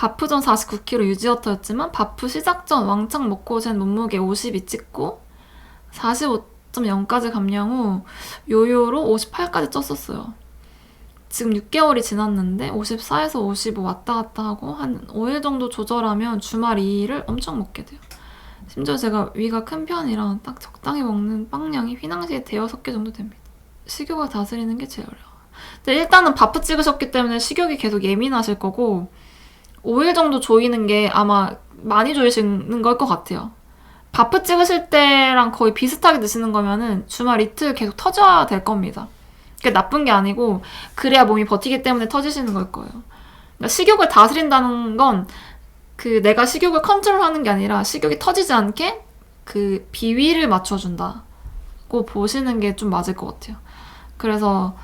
바프 전 49kg 유지어터였지만 바프 시작 전 왕창 먹고 잰 몸무게 52 찍고 45.0까지 감량 후 요요로 58까지 쪘었어요. 지금 6개월이 지났는데 54에서 55 왔다 갔다 하고 한 5일 정도 조절하면 주말 2일을 엄청 먹게 돼요. 심지어 제가 위가 큰 편이라 딱 적당히 먹는 빵량이 휘낭시에 대여섯 개 정도 됩니다. 식욕을 다스리는 게 제일 어려워요. 근데 일단은 바프 찍으셨기 때문에 식욕이 계속 예민하실 거고 5일 정도 조이는 게 아마 많이 조이시는 걸 것 같아요. 바프 찍으실 때랑 거의 비슷하게 드시는 거면은 주말 이틀 계속 터져야 될 겁니다. 그게 나쁜 게 아니고 그래야 몸이 버티기 때문에 터지시는 걸 거예요. 그러니까 식욕을 다스린다는 건 그 내가 식욕을 컨트롤하는 게 아니라 식욕이 터지지 않게 그 비위를 맞춰준다고 보시는 게 좀 맞을 것 같아요. 그래서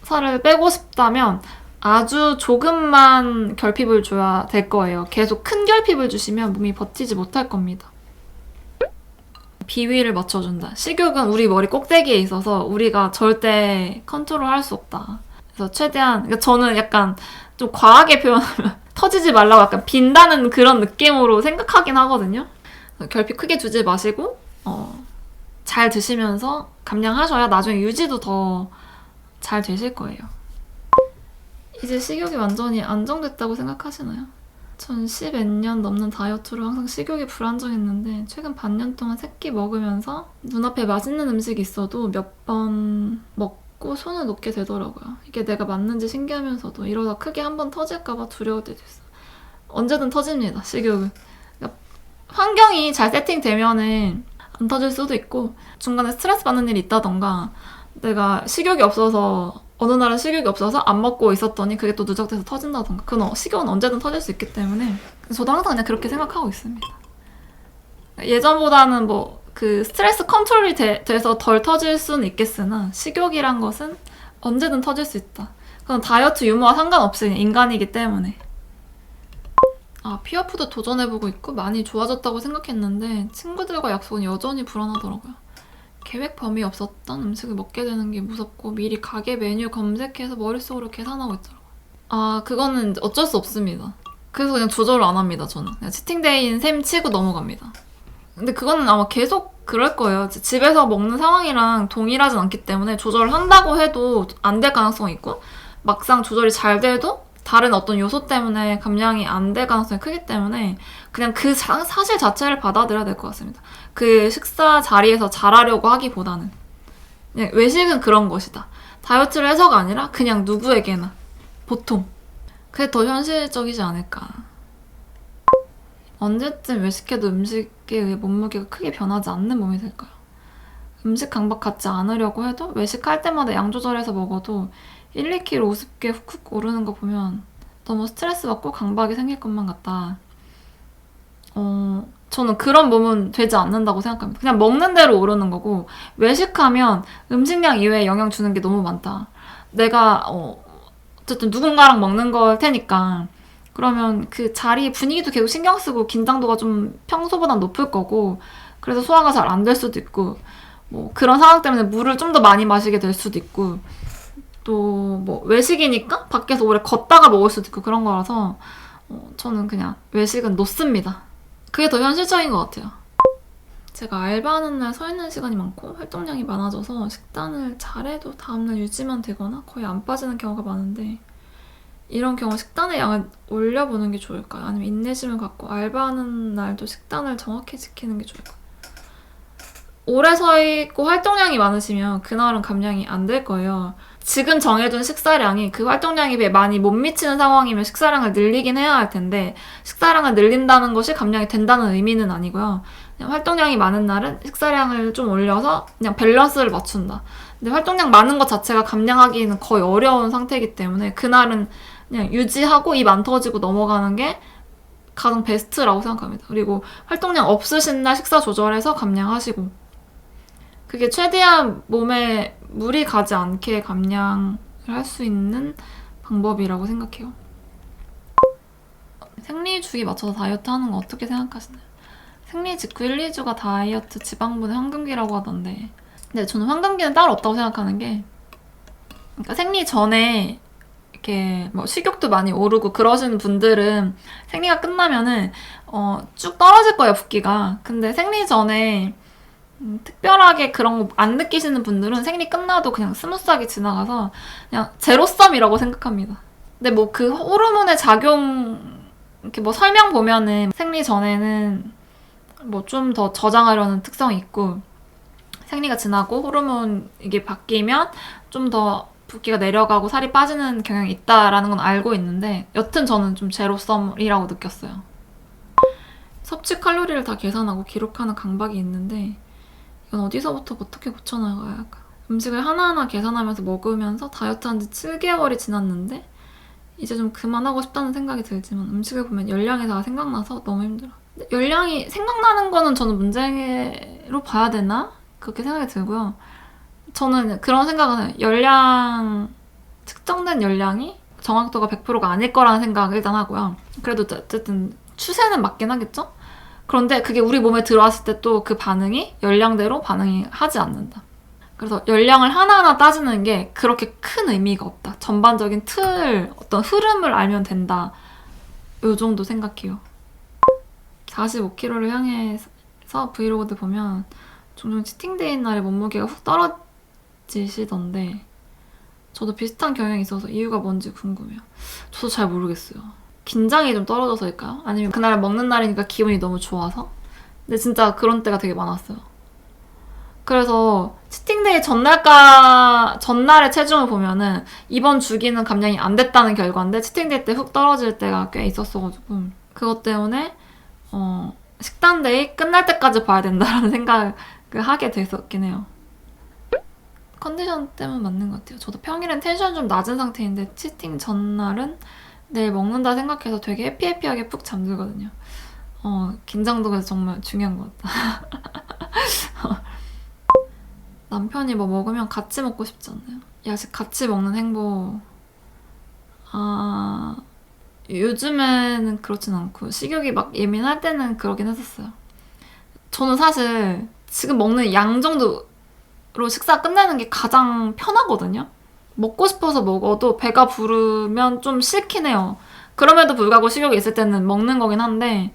살을 빼고 싶다면 아주 조금만 결핍을 줘야 될 거예요. 계속 큰 결핍을 주시면 몸이 버티지 못할 겁니다. 비위를 맞춰준다. 식욕은 우리 머리 꼭대기에 있어서 우리가 절대 컨트롤할 수 없다. 그래서 최대한 그러니까 저는 약간 좀 과하게 표현하면 터지지 말라고 약간 빈다는 그런 느낌으로 생각하긴 하거든요. 결핍 크게 주지 마시고 잘 드시면서 감량하셔야 나중에 유지도 더 잘 되실 거예요. 이제 식욕이 완전히 안정됐다고 생각하시나요? 전 10몇 년 넘는 다이어트로 항상 식욕이 불안정했는데 최근 반년 동안 3끼 먹으면서 눈앞에 맛있는 음식이 있어도 몇 번 먹고 손을 놓게 되더라고요. 이게 내가 맞는지 신기하면서도 이러다 크게 한번 터질까봐 두려울 때도 있어. 언제든 터집니다, 식욕은. 그러니까 환경이 잘 세팅되면은 안 터질 수도 있고 중간에 스트레스 받는 일이 있다던가 내가 식욕이 없어서 어느 날은 식욕이 없어서 안 먹고 있었더니 그게 또 누적돼서 터진다던가 그건 식욕은 언제든 터질 수 있기 때문에 저도 항상 그냥 그렇게 생각하고 있습니다. 예전보다는 뭐 그 스트레스 컨트롤이 돼서 덜 터질 수는 있겠으나 식욕이란 것은 언제든 터질 수 있다. 그건 다이어트 유무와 상관없이 인간이기 때문에. 피어푸드 도전해보고 있고 많이 좋아졌다고 생각했는데 친구들과 약속은 여전히 불안하더라고요. 계획 범위 없었던 음식을 먹게 되는 게 무섭고 미리 가게 메뉴 검색해서 머릿속으로 계산하고 있더라고요. 그거는 어쩔 수 없습니다. 그래서 그냥 조절을 안 합니다, 저는. 그냥 치팅데이인 셈 치고 넘어갑니다. 근데 그거는 아마 계속 그럴 거예요. 집에서 먹는 상황이랑 동일하진 않기 때문에 조절을 한다고 해도 안 될 가능성이 있고 막상 조절이 잘 돼도 다른 어떤 요소 때문에 감량이 안 될 가능성이 크기 때문에 그냥 그 사실 자체를 받아들여야 될 것 같습니다. 그 식사 자리에서 잘하려고 하기보다는 그냥 외식은 그런 것이다. 다이어트를 해서가 아니라 그냥 누구에게나 보통 그게 더 현실적이지 않을까. 언제쯤 외식해도 음식에 의해 몸무게가 크게 변하지 않는 몸이 될까요? 음식 강박 갖지 않으려고 해도 외식할 때마다 양 조절해서 먹어도 1, 2kg 우습게 훅훅 오르는 거 보면 너무 스트레스 받고 강박이 생길 것만 같다. 저는 그런 몸은 되지 않는다고 생각합니다. 그냥 먹는 대로 오르는 거고 외식하면 음식량 이외에 영향 주는 게 너무 많다. 내가 어쨌든 누군가랑 먹는 걸 테니까 그러면 그 자리 분위기도 계속 신경 쓰고 긴장도가 좀 평소보다 높을 거고 그래서 소화가 잘 안 될 수도 있고 뭐 그런 상황 때문에 물을 좀 더 많이 마시게 될 수도 있고 또 뭐 외식이니까 밖에서 오래 걷다가 먹을 수도 있고 그런 거라서 저는 그냥 외식은 놓습니다. 그게 더 현실적인 것 같아요. 제가 알바하는 날 서 있는 시간이 많고 활동량이 많아져서 식단을 잘해도 다음날 유지만 되거나 거의 안 빠지는 경우가 많은데 이런 경우 식단의 양을 올려보는 게 좋을까요? 아니면 인내심을 갖고 알바하는 날도 식단을 정확히 지키는 게 좋을까요? 오래 서 있고 활동량이 많으시면 그날은 감량이 안 될 거예요. 지금 정해둔 식사량이 그 활동량에 비해 많이 못 미치는 상황이면 식사량을 늘리긴 해야 할 텐데 식사량을 늘린다는 것이 감량이 된다는 의미는 아니고요. 그냥 활동량이 많은 날은 식사량을 좀 올려서 그냥 밸런스를 맞춘다. 근데 활동량 많은 것 자체가 감량하기는 거의 어려운 상태이기 때문에 그날은 그냥 유지하고 입 안 터지고 넘어가는 게 가장 베스트라고 생각합니다. 그리고 활동량 없으신 날 식사 조절해서 감량하시고 그게 최대한 몸에 무리 가지 않게 감량을 할 수 있는 방법이라고 생각해요. 생리 주기 맞춰서 다이어트 하는 거 어떻게 생각하시나요? 생리 직후 1, 2주가 다이어트 지방분해 황금기라고 하던데 근데 저는 황금기는 따로 없다고 생각하는 게 그러니까 생리 전에 이렇게 뭐 식욕도 많이 오르고 그러시는 분들은 생리가 끝나면은 쭉 떨어질 거예요, 붓기가. 근데 생리 전에 특별하게 그런 거 안 느끼시는 분들은 생리 끝나도 그냥 스무스하게 지나가서 그냥 제로섬이라고 생각합니다. 근데 뭐 그 호르몬의 작용 이렇게 뭐 설명 보면은 생리 전에는 뭐 좀 더 저장하려는 특성이 있고 생리가 지나고 호르몬 이게 바뀌면 좀 더 붓기가 내려가고 살이 빠지는 경향이 있다라는 건 알고 있는데 여튼 저는 좀 제로섬이라고 느꼈어요. 섭취 칼로리를 다 계산하고 기록하는 강박이 있는데 이건 어디서부터 어떻게 고쳐나가야 할까? 음식을 하나하나 계산하면서 먹으면서 다이어트한 지 7개월이 지났는데 이제 좀 그만하고 싶다는 생각이 들지만 음식을 보면 열량이 다 생각나서 너무 힘들어. 열량이 생각나는 거는 저는 문제로 봐야 되나? 그렇게 생각이 들고요. 저는 그런 생각은 해요. 측정된 열량이 정확도가 100%가 아닐 거라는 생각을 일단 하고요. 그래도 어쨌든 추세는 맞긴 하겠죠? 그런데 그게 우리 몸에 들어왔을 때 또 그 반응이 열량대로 반응이 하지 않는다. 그래서 열량을 하나하나 따지는 게 그렇게 큰 의미가 없다. 전반적인 틀, 어떤 흐름을 알면 된다. 요 정도 생각해요. 45kg를 향해서 브이로그들 보면 종종 치팅데이 날에 몸무게가 훅 떨어지시던데 저도 비슷한 경향이 있어서 이유가 뭔지 궁금해요. 저도 잘 모르겠어요. 긴장이 좀 떨어져서일까요? 아니면 그날 먹는 날이니까 기분이 너무 좋아서? 근데 진짜 그런 때가 되게 많았어요. 그래서 치팅데이 전날의 체중을 보면은 이번 주기는 감량이 안 됐다는 결과인데 치팅데이 때 훅 떨어질 때가 꽤 있었어가지고 그것 때문에 식단데이 끝날 때까지 봐야 된다라는 생각을 하게 됐었긴 해요. 컨디션 때문에 맞는 것 같아요. 저도 평일엔 텐션이 좀 낮은 상태인데 치팅 전날은 내일 먹는다 생각해서 되게 해피해피하게 푹 잠들거든요. 긴장도가 정말 중요한 것 같다. 남편이 뭐 먹으면 같이 먹고 싶지 않나요? 야식 같이 먹는 행복. 요즘에는 그렇진 않고 식욕이 막 예민할 때는 그러긴 했었어요. 저는 사실 지금 먹는 양 정도로 식사 끝내는 게 가장 편하거든요. 먹고 싶어서 먹어도 배가 부르면 좀 싫긴 해요. 그럼에도 불구하고 식욕이 있을 때는 먹는 거긴 한데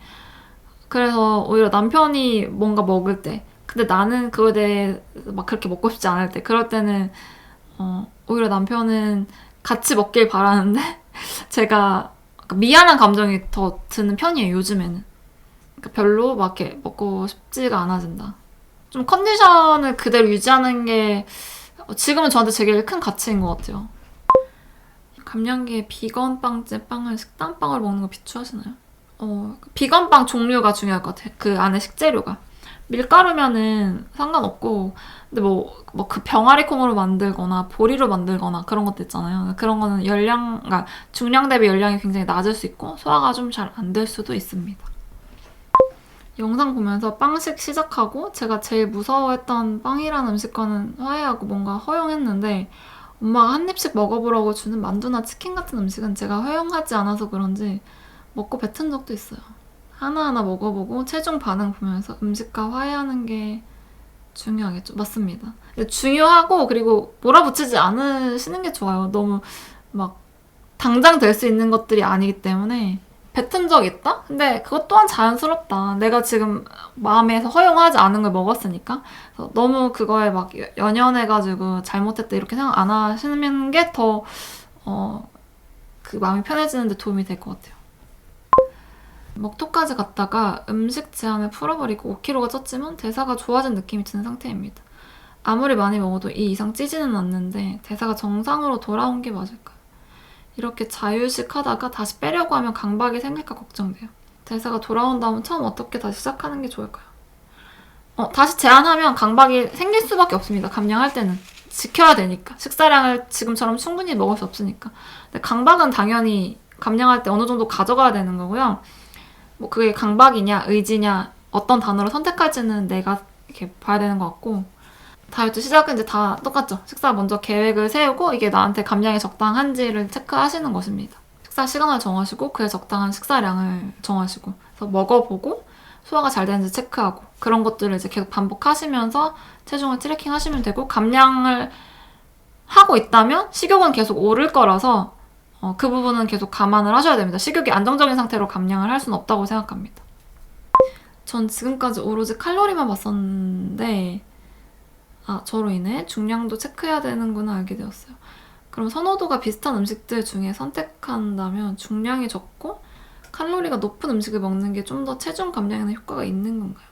그래서 오히려 남편이 뭔가 먹을 때 근데 나는 그거에 대해 막 그렇게 먹고 싶지 않을 때 그럴 때는 오히려 남편은 같이 먹길 바라는데 제가 미안한 감정이 더 드는 편이에요, 요즘에는. 그러니까 별로 막 이렇게 먹고 싶지가 않아진다. 좀 컨디션을 그대로 유지하는 게 지금은 저한테 제일 큰 가치인 것 같아요. 감량기에 비건 빵집 빵을 식단빵으로 먹는 거 비추하시나요? 비건 빵 종류가 중요할 것 같아요. 그 안에 식재료가. 밀가루면은 상관없고 근데 뭐 그 병아리 콩으로 만들거나 보리로 만들거나 그런 것도 있잖아요. 그런 거는 그러니까 중량 대비 열량이 굉장히 낮을 수 있고 소화가 좀 잘 안 될 수도 있습니다. 영상 보면서 빵식 시작하고 제가 제일 무서워했던 빵이라는 음식과는 화해하고 뭔가 허용했는데 엄마가 한 입씩 먹어보라고 주는 만두나 치킨 같은 음식은 제가 허용하지 않아서 그런지 먹고 뱉은 적도 있어요. 하나하나 먹어보고 최종 반응 보면서 음식과 화해하는 게 중요하겠죠. 맞습니다. 중요하고 그리고 몰아붙이지 않으시는 게 좋아요. 너무 막 당장 될 수 있는 것들이 아니기 때문에 뱉은 적 있다? 근데 그것 또한 자연스럽다. 내가 지금 마음에서 허용하지 않은 걸 먹었으니까. 그래서 너무 그거에 막 연연해가지고 잘못했다 이렇게 생각 안 하시는 게 더 그 마음이 편해지는데 도움이 될 것 같아요. 먹토까지 갔다가 음식 제한을 풀어버리고 5kg가 쪘지만 대사가 좋아진 느낌이 드는 상태입니다. 아무리 많이 먹어도 이 이상 찌지는 않는데 대사가 정상으로 돌아온 게 맞을까요? 이렇게 자유식 하다가 다시 빼려고 하면 강박이 생길까 걱정돼요. 대사가 돌아온 다음 처음 어떻게 다시 시작하는 게 좋을까요? 다시 제한하면 강박이 생길 수밖에 없습니다. 감량할 때는. 지켜야 되니까. 식사량을 지금처럼 충분히 먹을 수 없으니까. 근데 강박은 당연히 감량할 때 어느 정도 가져가야 되는 거고요. 뭐 그게 강박이냐 의지냐 어떤 단어를 선택할지는 내가 이렇게 봐야 되는 것 같고 다이어트 시작은 이제 다 똑같죠. 식사 먼저 계획을 세우고 이게 나한테 감량에 적당한지를 체크하시는 것입니다. 식사 시간을 정하시고 그에 적당한 식사량을 정하시고 그래서 먹어보고 소화가 잘 되는지 체크하고 그런 것들을 이제 계속 반복하시면서 체중을 트래킹 하시면 되고 감량을 하고 있다면 식욕은 계속 오를 거라서 그 부분은 계속 감안을 하셔야 됩니다. 식욕이 안정적인 상태로 감량을 할 수는 없다고 생각합니다. 전 지금까지 오로지 칼로리만 봤었는데 저로 인해 중량도 체크해야 되는구나 알게 되었어요. 그럼 선호도가 비슷한 음식들 중에 선택한다면 중량이 적고 칼로리가 높은 음식을 먹는 게 좀 더 체중 감량에는 효과가 있는 건가요?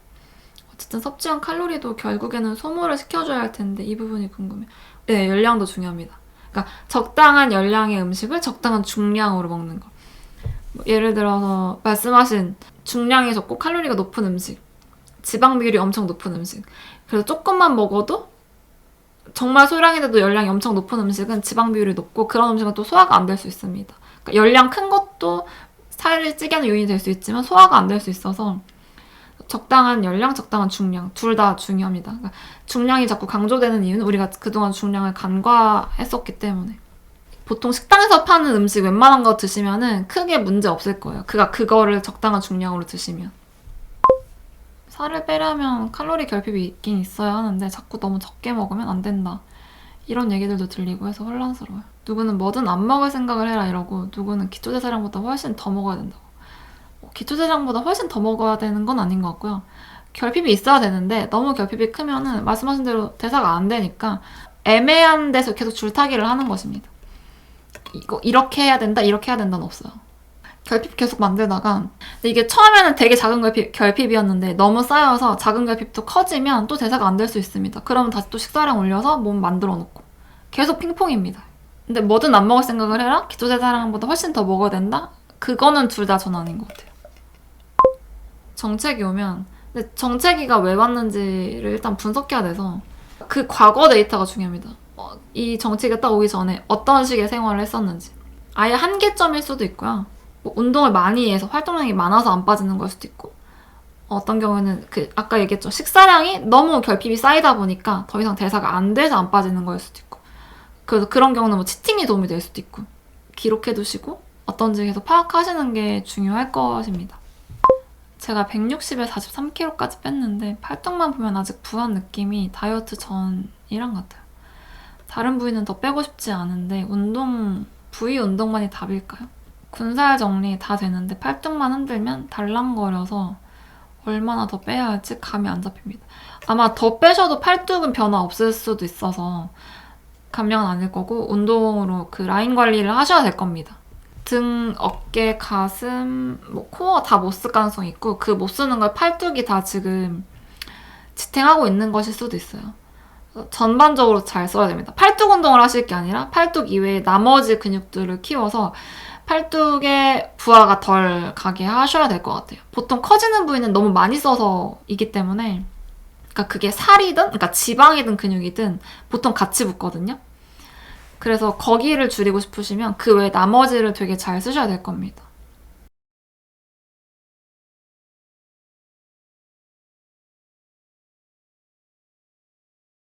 어쨌든 섭취한 칼로리도 결국에는 소모를 시켜줘야 할 텐데 이 부분이 궁금해요. 네, 열량도 중요합니다. 그러니까 적당한 열량의 음식을 적당한 중량으로 먹는 거. 예를 들어서 말씀하신 중량이 적고 칼로리가 높은 음식, 지방 비율이 엄청 높은 음식. 그래서 조금만 먹어도 정말 소량인데도 열량이 엄청 높은 음식은 지방 비율이 높고 그런 음식은 또 소화가 안 될 수 있습니다. 그러니까 열량 큰 것도 살을 찌게 하는 요인이 될 수 있지만 소화가 안 될 수 있어서 적당한 열량, 적당한 중량 둘 다 중요합니다. 그러니까 중량이 자꾸 강조되는 이유는 우리가 그동안 중량을 간과했었기 때문에 보통 식당에서 파는 음식 웬만한 거 드시면은 크게 문제 없을 거예요. 그거를 적당한 중량으로 드시면. 살을 빼려면 칼로리 결핍이 있긴 있어야 하는데 자꾸 너무 적게 먹으면 안 된다. 이런 얘기들도 들리고 해서 혼란스러워요. 누구는 뭐든 안 먹을 생각을 해라 이러고 누구는 기초대사량보다 훨씬 더 먹어야 된다고. 기초대사량보다 훨씬 더 먹어야 되는 건 아닌 것 같고요. 결핍이 있어야 되는데 너무 결핍이 크면은 말씀하신 대로 대사가 안 되니까 애매한 데서 계속 줄타기를 하는 것입니다. 이렇게 해야 된다, 이렇게 해야 된다는 없어요. 결핍 계속 만들다가 근데 이게 처음에는 되게 작은 결핍이었는데 너무 쌓여서 작은 결핍도 커지면 또 대사가 안 될 수 있습니다. 그러면 다시 또 식사량 올려서 몸 만들어 놓고 계속 핑퐁입니다. 근데 뭐든 안 먹을 생각을 해라? 기초대사량보다 훨씬 더 먹어야 된다? 그거는 둘 다 전 아닌 것 같아요. 정체기 오면 근데 정체기가 왜 왔는지를 일단 분석해야 돼서 그 과거 데이터가 중요합니다. 이 정체기가 딱 오기 전에 어떤 식의 생활을 했었는지 아예 한계점일 수도 있고요. 운동을 많이 해서 활동량이 많아서 안 빠지는 걸 수도 있고 어떤 경우는 아까 얘기했죠. 식사량이 너무 결핍이 쌓이다 보니까 더 이상 대사가 안 돼서 안 빠지는 걸 수도 있고 그래서 그런 경우는 치팅이 도움이 될 수도 있고 기록해 두시고 어떤지 계속 파악하시는 게 중요할 것입니다. 제가 160에 43kg까지 뺐는데 팔뚝만 보면 아직 부한 느낌이 다이어트 전이랑 같아요. 다른 부위는 더 빼고 싶지 않은데 부위 운동만이 답일까요? 군살 정리 다 되는데 팔뚝만 흔들면 달랑거려서 얼마나 더 빼야 할지 감이 안 잡힙니다. 아마 더 빼셔도 팔뚝은 변화 없을 수도 있어서 감량은 아닐 거고 운동으로 그 라인 관리를 하셔야 될 겁니다. 등, 어깨, 가슴, 코어 다 못 쓸 가능성이 있고 그 못 쓰는 걸 팔뚝이 다 지금 지탱하고 있는 것일 수도 있어요. 전반적으로 잘 써야 됩니다. 팔뚝 운동을 하실 게 아니라 팔뚝 이외에 나머지 근육들을 키워서 팔뚝에 부하가 덜 가게 하셔야 될 것 같아요. 보통 커지는 부위는 너무 많이 써서이기 때문에 그러니까 그게 살이든 그러니까 지방이든 근육이든 보통 같이 붙거든요. 그래서 거기를 줄이고 싶으시면 그 외에 나머지를 되게 잘 쓰셔야 될 겁니다.